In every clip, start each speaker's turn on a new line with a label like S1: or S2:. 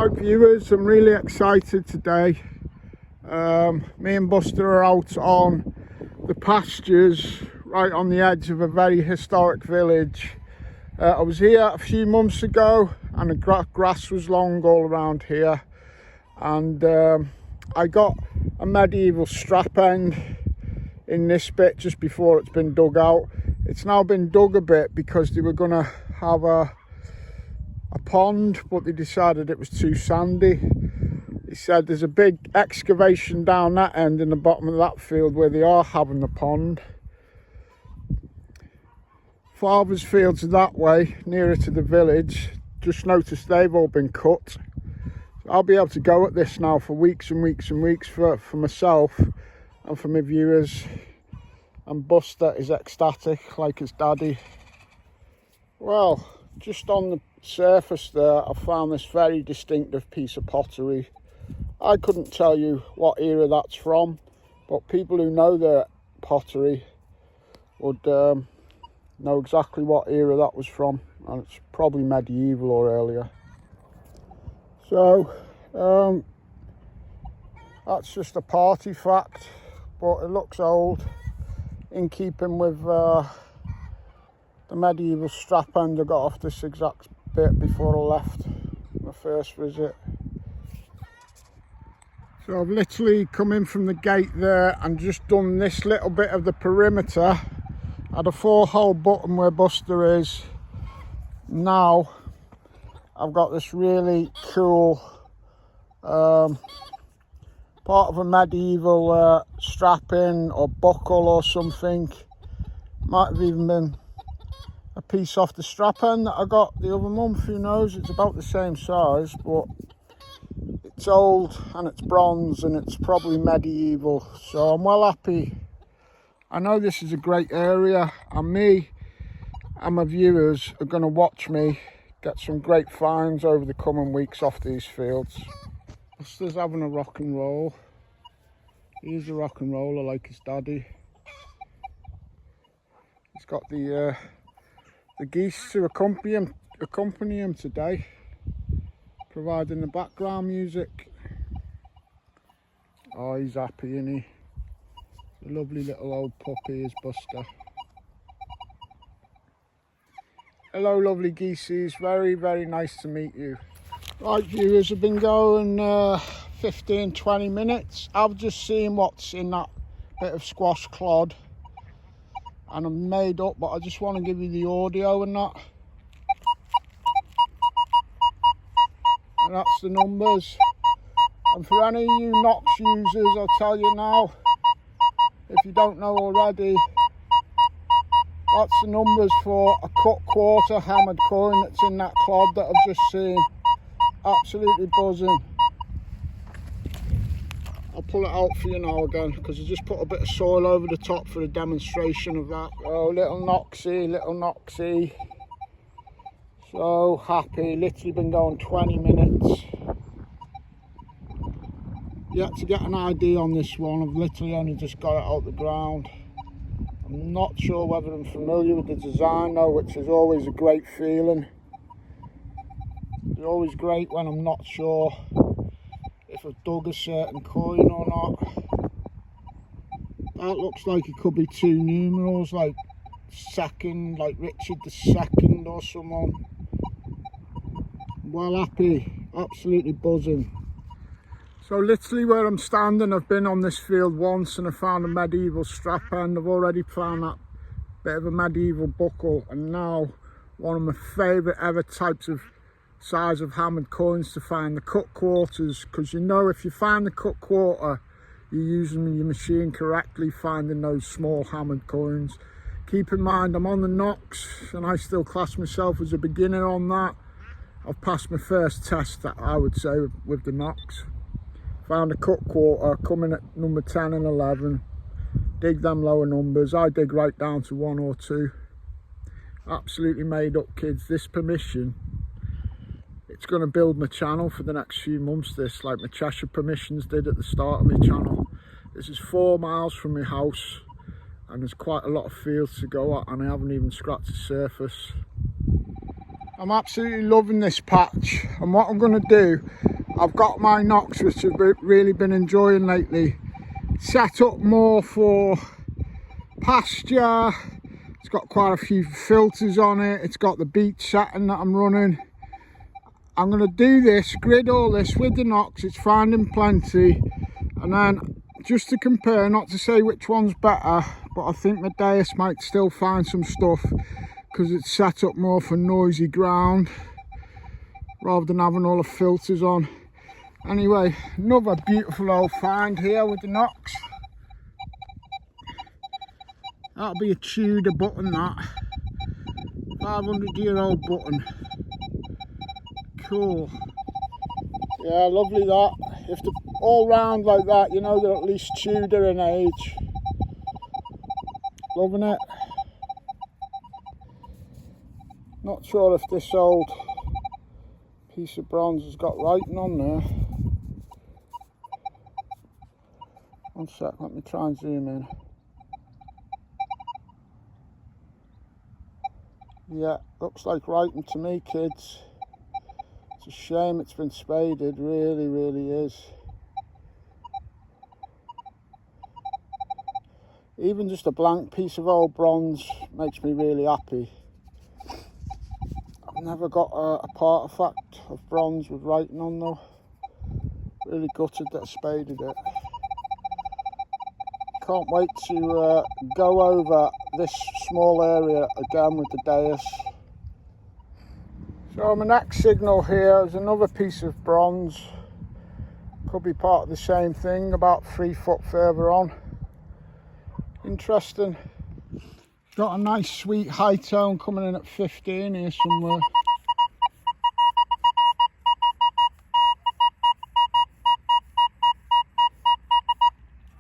S1: Right viewers, I'm really excited today. Me and Buster are out on the pastures right on the edge of a very historic village. I was here a few months ago and the grass was long all around here, and I got a medieval strap end in this bit just before it's been dug out. It's now been dug a bit because they were going to have a pond, but they decided it was too sandy. He said there's a big excavation down that end in the bottom of that field where they are having the pond. Father's fields are that way, nearer to the village. Just noticed they've all been cut. I'll be able to go at this now for weeks and weeks and weeks for myself and for my viewers. And Buster is ecstatic like his daddy. Well, just on the surface there, I found this very distinctive piece of pottery. I couldn't tell you what era that's from, but people who know their pottery would know exactly what era that was from, and it's probably medieval or earlier. So that's just a party fact, but it looks old, in keeping with the medieval strap end I got off this exact bit before I left my first visit. So I've literally come in from the gate there and just done this little bit of the perimeter. Had a 4-hole button where Buster is. Now I've got this really cool part of a medieval strapping or buckle or something. Might have even been a piece off the strap end that I got the other month, who knows. It's about the same size, but it's old and it's bronze and it's probably medieval, so I'm well happy. I know this is a great area, and me and my viewers are going to watch me get some great finds over the coming weeks off these fields. Buster's having a rock and roll. He's a rock and roller like his daddy. He's got the geese to accompany him today, providing the background music. Oh, he's happy, isn't he? A lovely little old puppy is Buster. Hello lovely geesies, very very nice to meet you. Right viewers, I've been going 15-20 minutes. I've just seen what's in that bit of squash clod, and I'm made up, but I just want to give you the audio and that. And that's the numbers. And for any of you Knox users, I'll tell you now, if you don't know already, that's the numbers for a cut quarter hammered coin that's in that clod that I've just seen. Absolutely buzzing. I'll pull it out for you now again, because I just put a bit of soil over the top for a demonstration of that. Oh, little Knoxy, little Knoxy. So happy, literally been going 20 minutes. Yet to get an ID on this one, I've literally only just got it out the ground. I'm not sure whether I'm familiar with the design though, which is always a great feeling. It's always great when I'm not sure if I've dug a certain coin or not. That looks like it could be 2 numerals, like second, like Richard II or someone. Well happy, absolutely buzzing. So literally where I'm standing, I've been on this field once and I found a medieval strap end. I've already found that bit of a medieval buckle, and now one of my favourite ever types of size of hammered coins to find, the cut quarters, because you know if you find the cut quarter, you're using your machine correctly, finding those small hammered coins. Keep in mind I'm on the Knox and I still class myself as a beginner on that. I've passed my first test, that I would say, with the Knox. Found a cut quarter coming at number 10 and 11. Dig them lower numbers. I dig right down to 1 or 2. Absolutely made up, kids. This permission, it's going to build my channel for the next few months, this, like my Cheshire permissions did at the start of my channel. This is 4 miles from my house and there's quite a lot of fields to go at, and I haven't even scratched the surface. I'm absolutely loving this patch, and what I'm going to do, I've got my knocks, which I've really been enjoying lately, set up more for pasture. It's got quite a few filters on it. It's got the beach setting that I'm running. I'm going to do this, grid all this with the knocks. It's finding plenty, and then just to compare, not to say which one's better, but I think my Deus might still find some stuff because it's set up more for noisy ground rather than having all the filters on. Anyway, another beautiful old find here with the knocks. That'll be a Tudor button, that 500-year-old button. Cool. Yeah, lovely that. If they're all round like that, you know they're at least Tudor in age. Loving it. Not sure if this old piece of bronze has got writing on there. One sec, let me try and zoom in. Yeah, looks like writing to me, kids. It's a shame it's been spaded, really, really is. Even just a blank piece of old bronze makes me really happy. I've never got a artifact of bronze with writing on though. Really gutted that I spaded it. Can't wait to go over this small area again with the Deus. So my next signal here is another piece of bronze. Could be part of the same thing, about 3 foot further on. Interesting. Got a nice sweet high tone coming in at 15 here somewhere.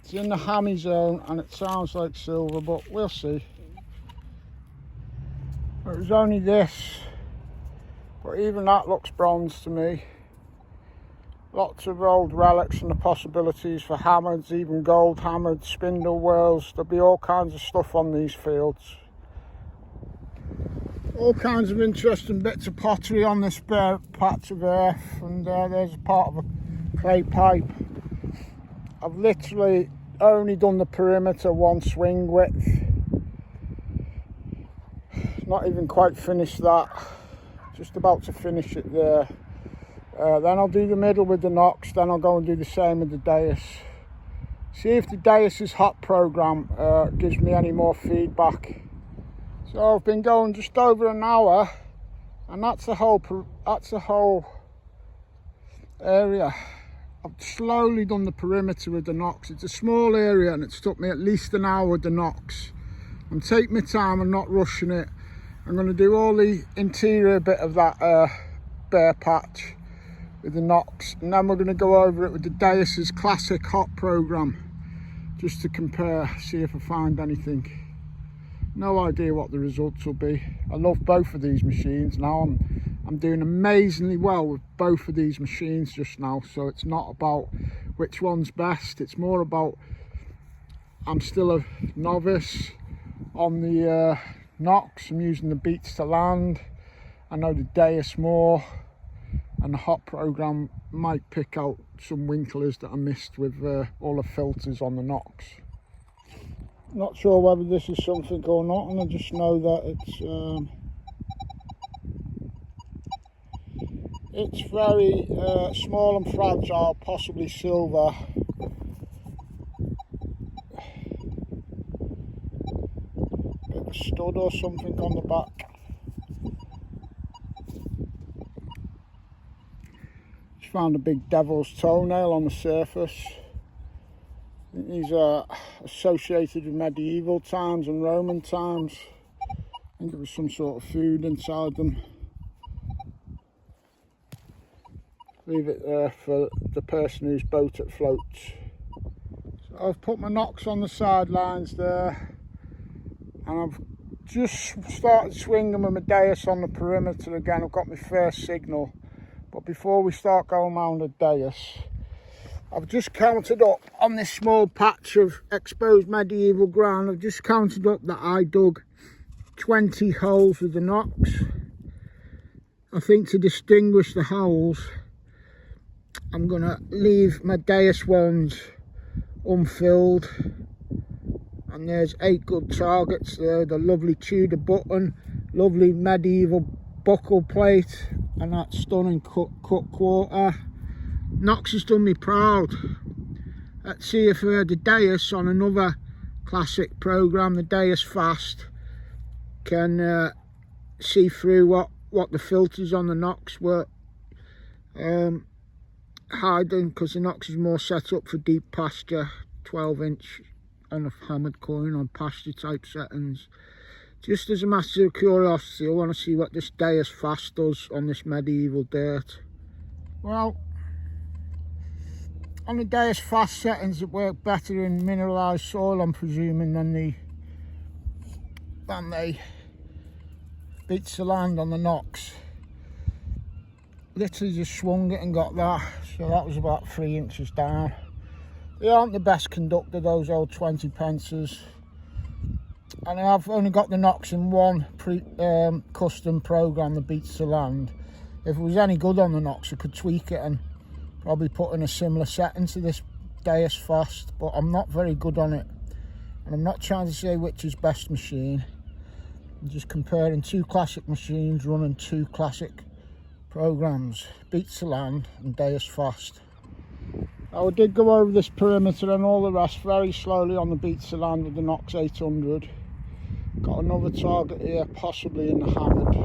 S1: It's in the hammy zone and it sounds like silver, but we'll see. It was only this, but even that looks bronze to me. Lots of old relics and the possibilities for hammers, even gold hammered, spindle whorls. There'll be all kinds of stuff on these fields. All kinds of interesting bits of pottery on this bare patch of earth, and there's a part of a clay pipe. I've literally only done the perimeter one swing width. Not even quite finished that. Just about to finish it there. Then I'll do the middle with the knocks, then I'll go and do the same with the Deus. See if the Deus's hot program gives me any more feedback. So I've been going just over an hour, and that's the whole area. I've slowly done the perimeter with the knocks. It's a small area and it's took me at least an hour with the knocks. I'm taking my time and not rushing it. I'm going to do all the interior bit of that bare patch with the knocks, and then we're going to go over it with the Deus's classic hot program just to compare, see if I find anything. No idea what the results will be. I love both of these machines now. I'm doing amazingly well with both of these machines just now, so it's not about which one's best, it's more about I'm still a novice on the knocks. I'm using the beats to land. I know the Deus more, and the hot program might pick out some winklers that I missed with all the filters on the knocks. Not sure whether this is something or not, and I just know that it's very small and fragile, possibly silver. Bit of a stud or something on the back. Just found a big devil's toenail on the surface. I think these are associated with medieval times and Roman times. I think there was some sort of food inside them. Leave it there for the person whose boat it floats. So I've put my knocks on the sidelines there, and I've just started swinging with my Deus on the perimeter again. I've got my first signal, but before we start going round the Deus, I've just counted up on this small patch of exposed medieval ground. I've just counted up that I dug 20 holes with the knocks. I think to distinguish the holes, I'm going to leave my Deus ones unfilled. And there's 8 good targets there. The lovely Tudor button, lovely medieval buckle plate, and that stunning cut quarter. Knox has done me proud. Let's see if the Deus on another classic programme, the Deus Fast, can see through what the filters on the Knox were hiding, because the Knox is more set up for deep pasture, 12-inch on a hammered coin on pasture type settings. Just as a matter of curiosity, I want to see what this Deus Fast does on this medieval dirt. Well, on the Deus Fast settings, it work better in mineralised soil, I'm presuming, than they beats the land on the Knox. Literally just swung it and got that, so that was about 3 inches down. They aren't the best conductor, those old 20 pences, and I've only got the Knox in one custom programme that beats the land. If it was any good on the Knox, I could tweak it and probably put in a similar setting to this Deus Fast, but I'm not very good on it, and I'm not trying to say which is best machine. I'm just comparing 2 classic machines running 2 classic programmes, Beats the Land and Deus Fast. I did go over this perimeter and all the rest very slowly on the Beats the Land with the Knox 800. Got another target here, possibly in the hammered.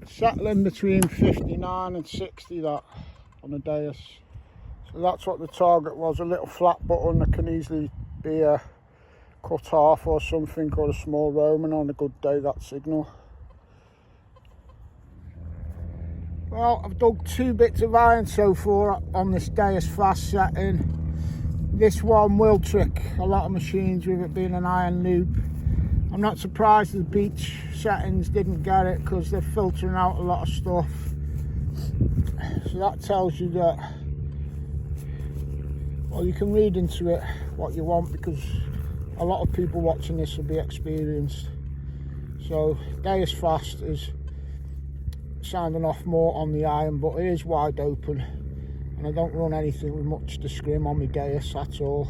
S1: Settling between 59 and 60 that on the Deus. So that's what the target was, a little flat button that can easily be cut off or something, or a small Roman on a good day, that signal. Well, I've dug 2 bits of iron so far on this Deus Fast setting. This one will trick a lot of machines with it being an iron loop. I'm not surprised the beach settings didn't get it, because they're filtering out a lot of stuff. So that tells you that, well, you can read into it what you want, because a lot of people watching this will be experienced. So Deus Fast is sounding off more on the iron, but it is wide open, and I don't run anything with much to scrim on my Deus at all.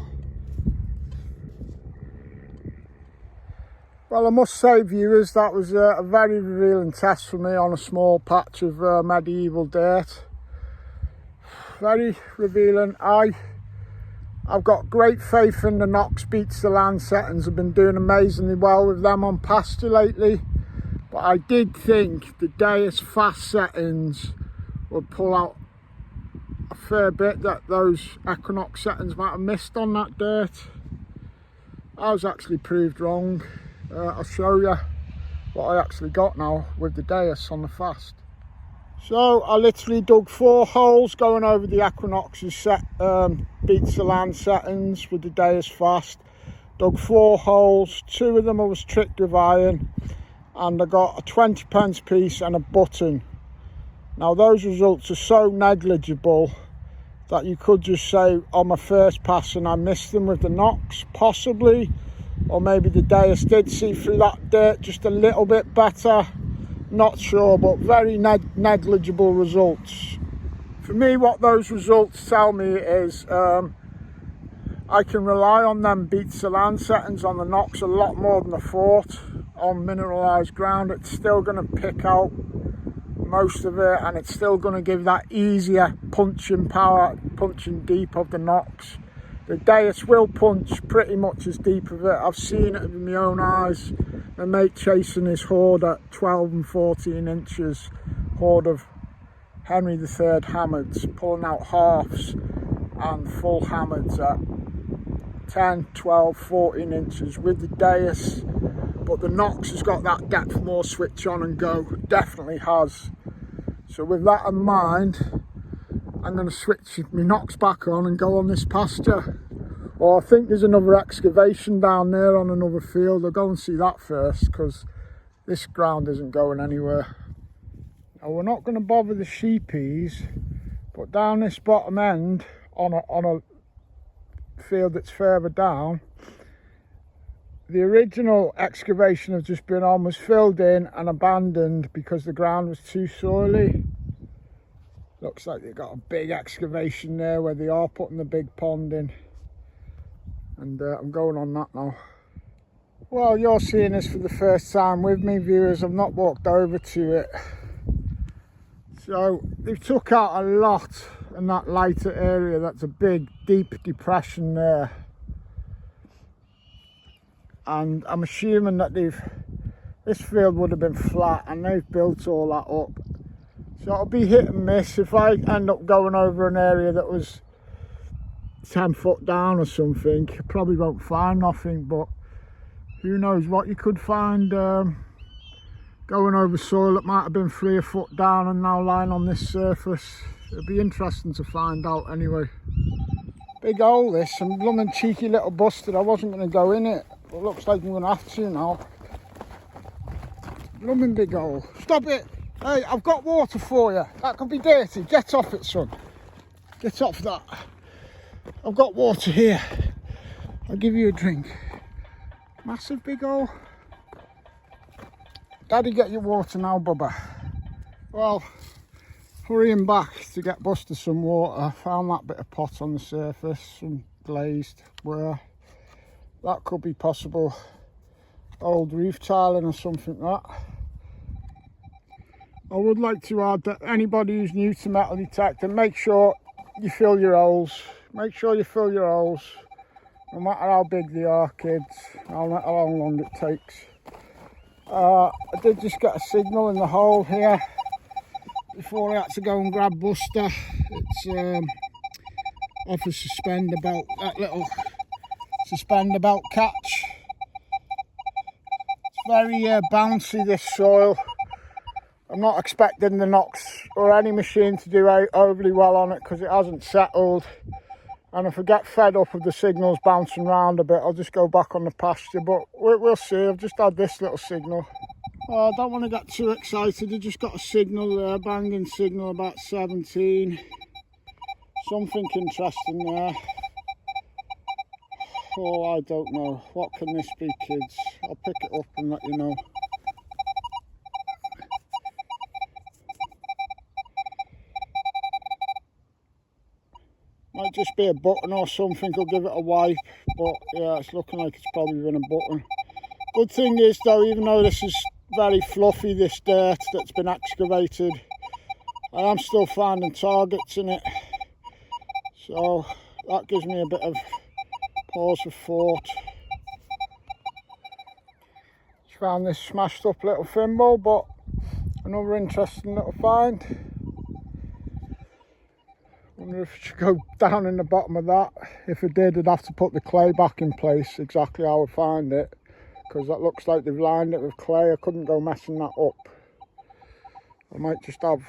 S1: Well, I must say, viewers, that was a very revealing test for me on a small patch of medieval dirt. Very revealing. I've got great faith in the Knox Beats the Land settings. I've been doing amazingly well with them on pasture lately. But I did think the Deus Fast settings would pull out a fair bit that those Equinox settings might have missed on that dirt. I was actually proved wrong. I'll show you what I actually got now with the Deus on the Fast. So I literally dug 4 holes going over the Equinox's Beats the Land settings with the Deus Fast. Dug 4 holes, 2 of them I was tricked with iron, and I got a 20 pence piece and a button. Now those results are so negligible that you could just say on my first passing I missed them with the Knox, possibly, or maybe the Deus did see through that dirt just a little bit better. Not sure, but very negligible results. For me, what those results tell me is I can rely on them Beats the Land settings on the Knox a lot more than I thought. On mineralised ground, it's still going to pick out most of it, and it's still going to give that easier punching power, punching deep of the Knox. The Deus will punch pretty much as deep of it. I've seen it with my own eyes. My mate chasing his hoard at 12 and 14 inches, hoard of Henry III hammers, pulling out halves and full hammers at 10, 12, 14 inches with the Deus. But the Knox has got that depth more switch on and go, definitely has. So with that in mind, I'm going to switch my Knox back on and go on this pasture. Or I think there's another excavation down there on another field. I'll go and see that first, because this ground isn't going anywhere. Now we're not going to bother the sheepies, but down this bottom end on a field that's further down. The original excavation has just been almost filled in and abandoned because the ground was too soily. Looks like they've got a big excavation there where they are putting the big pond in, and I'm going on that now. Well, you're seeing this for the first time with me, viewers. I've not walked over to it. So they've took out a lot in that lighter area. That's a big deep depression there, and I'm assuming that this field would have been flat and they've built all that up. So it'll be hit and miss. If I end up going over an area that was 10 foot down or something, I probably won't find nothing, but who knows what you could find going over soil that might have been 3 foot down and now lying on this surface. It'll be interesting to find out anyway. Big hole this, some blooming cheeky little bustard. I wasn't going to go in it, but it looks like I'm going to have to now. Blooming big hole. Stop it! Hey, I've got water for you. That could be dirty. Get off it, son. Get off that. I've got water here. I'll give you a drink. Massive big hole. Daddy, get your water now, Bubba. Well, hurrying back to get Buster some water. Found that bit of pot on the surface, some glazed ware. That could be possible old roof tiling or something like that. I would like to add that anybody who's new to metal detecting, make sure you fill your holes. Make sure you fill your holes, no matter how big they are, kids, how long it takes. I did just get a signal in the hole here before I had to go and grab Buster. It's off a suspender belt, that little suspender belt catch. It's very bouncy, this soil. I'm not expecting the Nox or any machine to do overly well on it because it hasn't settled. And if I get fed up with the signals bouncing around a bit, I'll just go back on the pasture. But we'll see. I've just had this little signal. I don't want to get too excited. I just got a signal there, banging signal about 17. Something interesting there. Oh, I don't know. What can this be, kids? I'll pick it up and let you know. Might just be a button or something. I'll give it a wipe, but yeah, it's looking like it's probably been a button. Good thing is though, even though this is very fluffy, this dirt that's been excavated, I am still finding targets in it, so that gives me a bit of pause for thought. Just found this smashed up little thimble, but another interesting little find. Wonder if I should go down in the bottom of that. If I did, I'd have to put the clay back in place exactly how I find it, because that looks like they've lined it with clay. I couldn't go messing that up. I might just have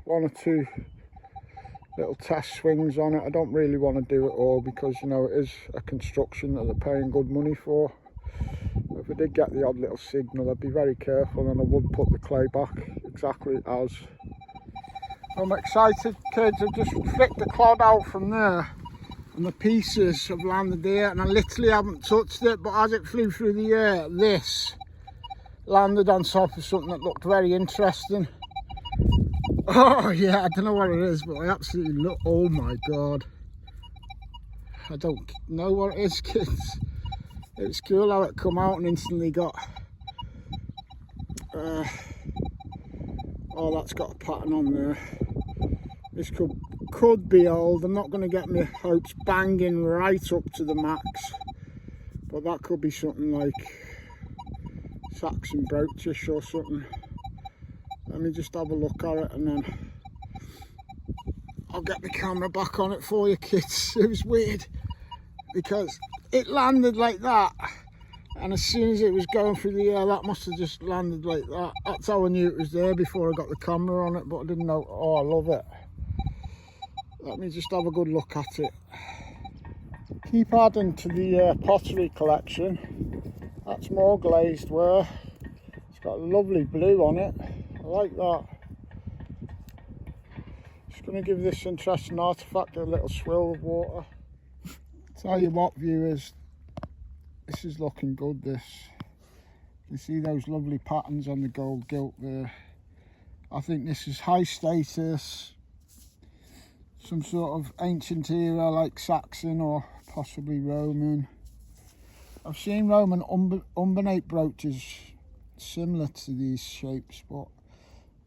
S1: 1 or 2 little test swings on it. I don't really want to do it all because, you know, it is a construction that they're paying good money for. If I did get the odd little signal, I'd be very careful and I would put the clay back exactly as. I'm excited, kids. I've just flicked the clod out from there and the pieces have landed there, and I literally haven't touched it, but as it flew through the air, this landed on top of something that looked very interesting. Oh yeah, I don't know what it is, but I absolutely look, oh my god. I don't know what it is, kids. It's cool how it come out and instantly got oh, that's got a pattern on there. This could be old. I'm not going to get my hopes banging right up to the max, but that could be something like Saxon broochish or something. Let me just have a look at it and then I'll get the camera back on it for you, kids. It was weird because it landed like that, and as soon as it was going through the air, that must have just landed like that. That's how I knew it was there before I got the camera on it, but I didn't know. Oh, I love it. Let me just have a good look at it. Keep adding to the pottery collection. That's more glazed ware. It's got a lovely blue on it. I like that. Just Gonna give this interesting artifact a little swirl of water. Tell you what, viewers, this is looking good. This, you see those lovely patterns on the gold gilt there. I think this is high status, some sort of ancient era like Saxon or possibly Roman. I've seen Roman umbenate brooches similar to these shapes, but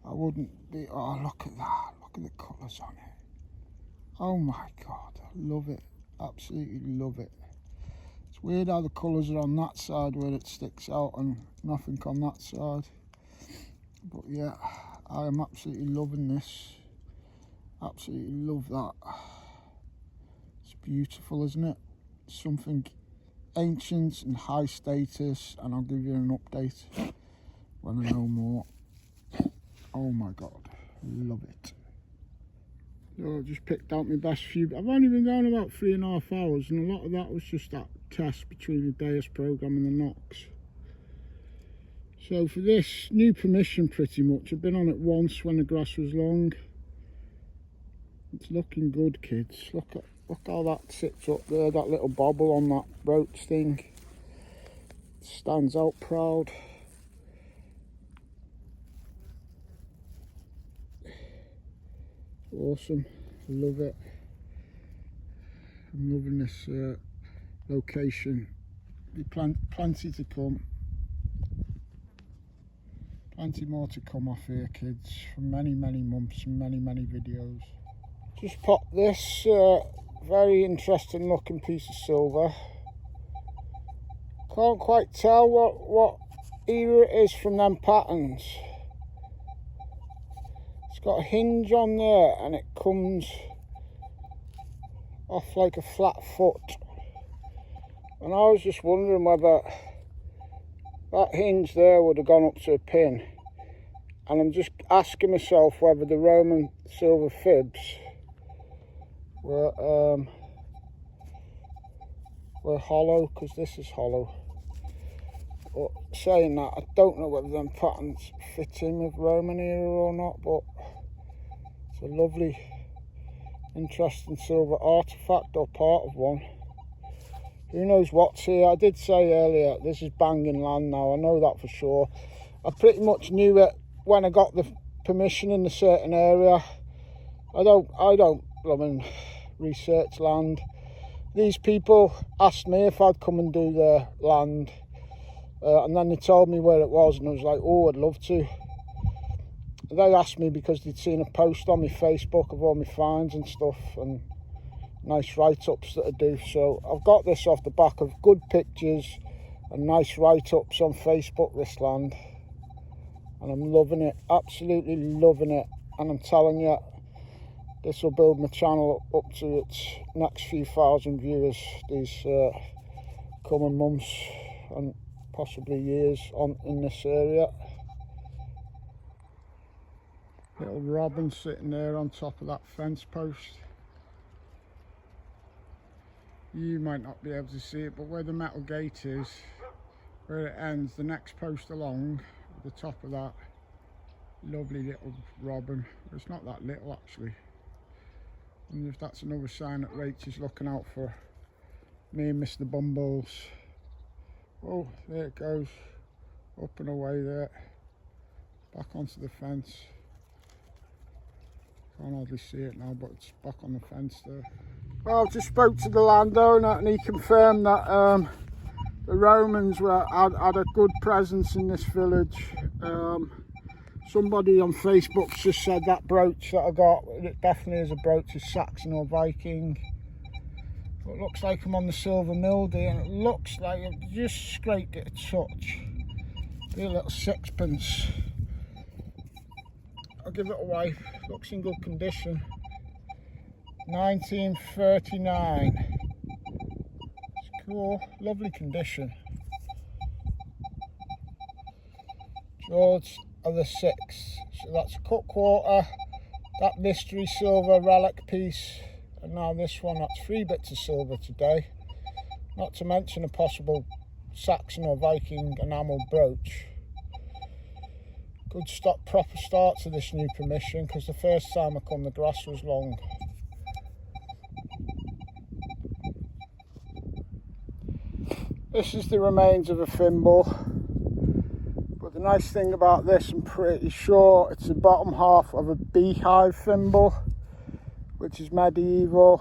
S1: I wouldn't be. Oh, look at that, look at the colours on it. Oh my god, I love it, absolutely love it. It's weird how the colours are on that side where it sticks out and nothing on that side. But yeah, I am absolutely loving this. Absolutely love that. It's beautiful, isn't it? Something ancient and high status, and I'll give you an update when I know more. Oh my god, love it. So I just picked out my best few. I've only been going about 3.5 hours, and a lot of that was just that test between the Deus program and the Nox. So for this new permission, pretty much, I've been on it once when the grass was long. It's looking good, kids. Look how that sits up there, that little bobble on that brooch thing. Stands out proud. Awesome, love it. I'm loving this location. Be plenty to come. Plenty more to come off here, kids, for many months and many videos. Just popped this very interesting looking piece of silver. Can't quite tell what era it is from them patterns. It's got a hinge on there and it comes off like a flat foot. And I was just wondering whether that hinge there would have gone up to a pin. And I'm just asking myself whether the Roman silver fibs were hollow, because this is hollow. But saying that, I don't know whether them patterns fit in with Roman era or not, but it's a lovely, interesting silver artifact or part of one. Who knows what's here? I did say earlier, this is banging land now, I know that for sure. I pretty much knew it when I got the permission in a certain area. I don't blooming research land. These people asked me if I'd come and do their land, and then they told me where it was, and I was like, oh, I'd love to. They asked me because they'd seen a post on my Facebook of all my finds and stuff, and nice write-ups that I do. So I've got this off the back of good pictures and nice write-ups on Facebook, this land, and I'm loving it, absolutely loving it. And I'm telling you, this will build my channel up to its next few thousand viewers these coming months and possibly years on in this area. Little robin sitting there on top of that fence post. You might not be able to see it, but where the metal gate is, where it ends, the next post along, at the top of that, lovely little robin. It's not that little actually. And if that's another sign that Rach is looking out for me and Mr. Bumbles. Oh, there it goes, up and away there, back onto the fence. Can't hardly see it now, but it's back on the fence there. Well, I just spoke to the landowner and he confirmed that the Romans had a good presence in this village. Somebody on Facebook just said that brooch that I got, it definitely is a brooch of Saxon or Viking. But it looks like I'm on the silver mildew, and it looks like I've just scraped it a touch. Be a little sixpence. I'll give it away. Looks in good condition. 1939. It's cool, lovely condition. George of the 6th. So that's a cut quarter. That mystery silver relic piece. And now this one, that's 3 bits of silver today. Not to mention a possible Saxon or Viking enamel brooch. Good proper start to this new permission, because the first time I come the grass was long. This is the remains of a thimble, but the nice thing about this, I'm pretty sure it's the bottom half of a beehive thimble, which is medieval.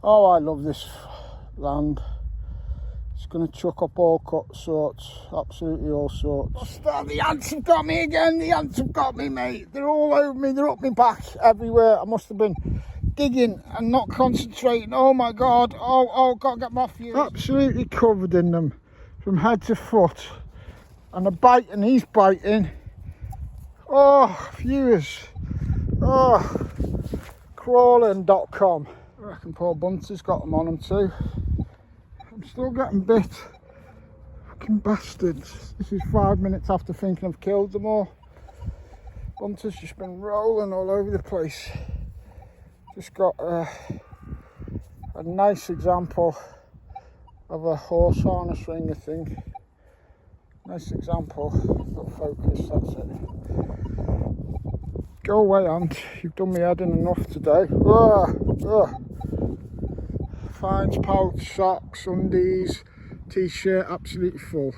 S1: Oh, I love this land. It's going to chuck up all sorts, absolutely all sorts. The ants have got me again, the ants have got me, mate. They're all over me, they're up my back, everywhere. I must have been digging and not concentrating. Oh my God, oh, gotta get my views. Absolutely covered in them, from head to foot. And they're biting, he's biting. Oh, viewers. Oh, crawling.com. I reckon poor Bunter's got them on him too. I'm still getting bit. Fucking bastards. This is 5 minutes after thinking I've killed them all. Bunter's just been rolling all over the place. Just got a nice example of a horse harness ring, I think. Nice example. Got focus, that's it. Go away, ant. You've done me head in enough today. Finds, pouch, socks, undies, t-shirt, absolutely full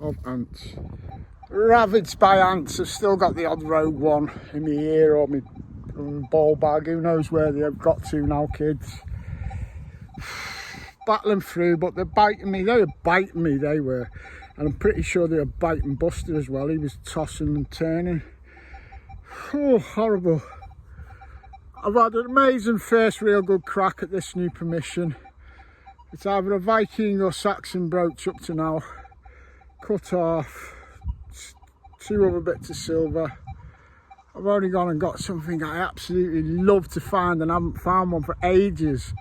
S1: of ants. Ravaged by ants. I've still got the odd rogue one in my ear or my ball bag. Who knows where they've got to now, kids. Battling through, but they're biting me. They were biting me, they were. And I'm pretty sure they were biting Buster as well. He was tossing and turning. Oh, horrible. I've had an amazing first real good crack at this new permission. It's either a Viking or Saxon brooch up to now. Cut off, 2 other bits of silver. I've only gone and got something I absolutely love to find and haven't found one for ages.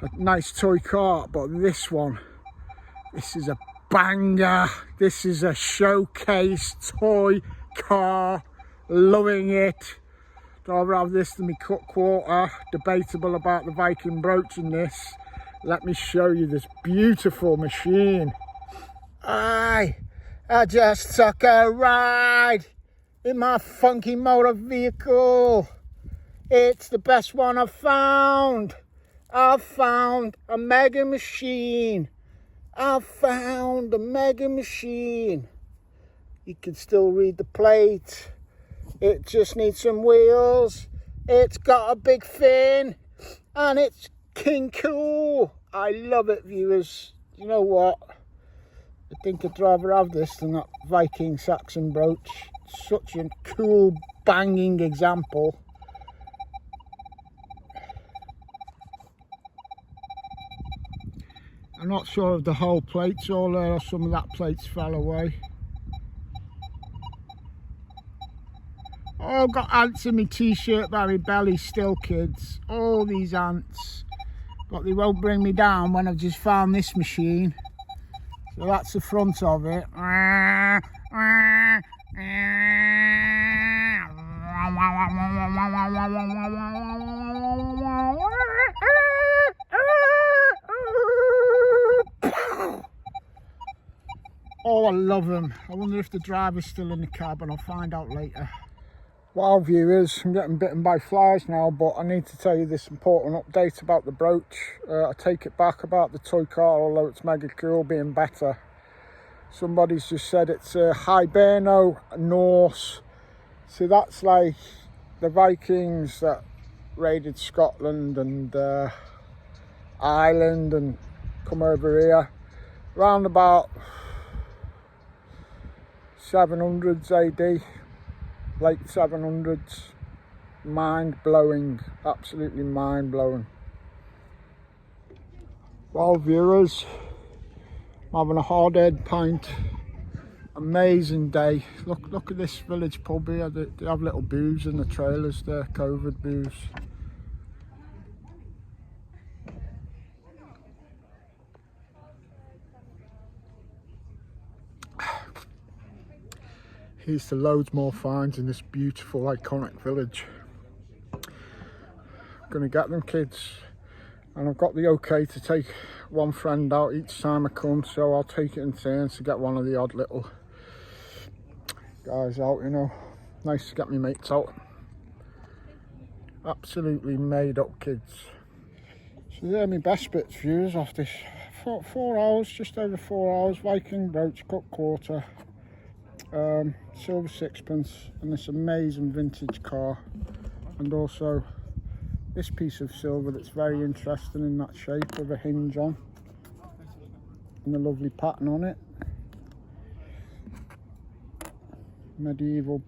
S1: A nice toy cart, but this one, this is a banger. This is a showcase toy car. Loving it. I'd rather have this than my cut quarter. Debatable about the Viking brooch in this. Let me show you this beautiful machine. I just took a ride in my funky motor vehicle. It's the best one I've found. I've found a mega machine. I've found a mega machine. You can still read the plate. It just needs some wheels. It's got a big fin and it's king cool. I love it, viewers. You know what? I think I'd rather have this than that Viking Saxon brooch. Such a cool banging example. I'm not sure if the whole plate's all there or some of that plates fell away. Oh, got ants in my t-shirt by my belly still, kids. All these ants. But they won't bring me down when I've just found this machine. So that's the front of it. Oh, I love them. I wonder if the driver's still in the cab, and I'll find out later. Wow, viewers, I'm getting bitten by flies now, but I need to tell you this important update about the brooch. I take it back about the toy car, although it's mega cool, being better. Somebody's just said it's a Hiberno Norse. So that's like the Vikings that raided Scotland and Ireland and come over here. Around about 700s AD. Late 700s. Mind-blowing, absolutely mind-blowing. Well, viewers, I'm having a hard-head pint. Amazing day. Look at this village pub here. They have little booths in the trailers there, COVID booths. Here's to loads more finds in this beautiful iconic village. I'm gonna get them, kids, and I've got the okay to take one friend out each time I come, so I'll take it in turns to get one of the odd little guys out, you know. Nice to get my mates out. Absolutely made up kids. So they're my best bits views off this 4 hours, just over 4 hours. Viking brooch, cut quarter, silver sixpence, and this amazing vintage car, and also this piece of silver that's very interesting in that shape with a hinge on and a lovely pattern on it. Medieval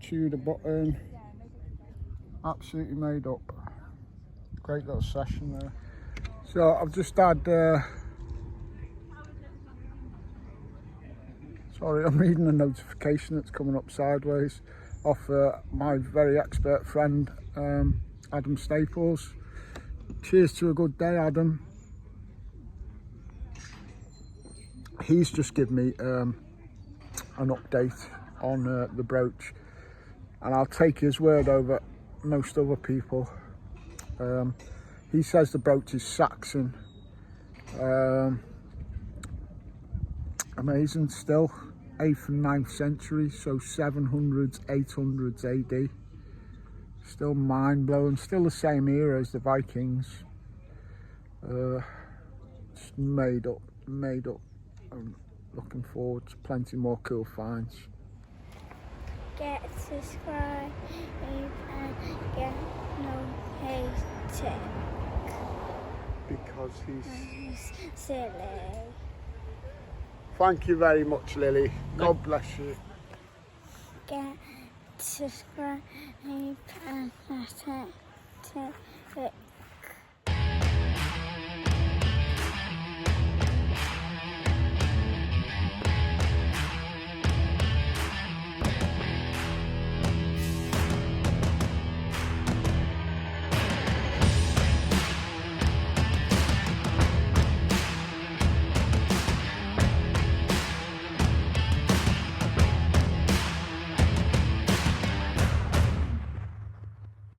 S1: Tudor button, absolutely made up. Great little session there. So I've just had sorry, I'm reading a notification that's coming up sideways off my very expert friend Adam Staples. Cheers to a good day, Adam. He's just given me an update on the brooch, and I'll take his word over most other people. He says the brooch is Saxon. Amazing still, 8th and 9th century, so 700s, 800s AD. Still mind-blowing, still the same era as the Vikings. Just made up. I'm looking forward to plenty more cool finds.
S2: Get subscribed and get notified.
S1: Because he's
S2: Silly.
S1: Thank you very much, Lily. God bless you.
S2: Get subscribed and get it.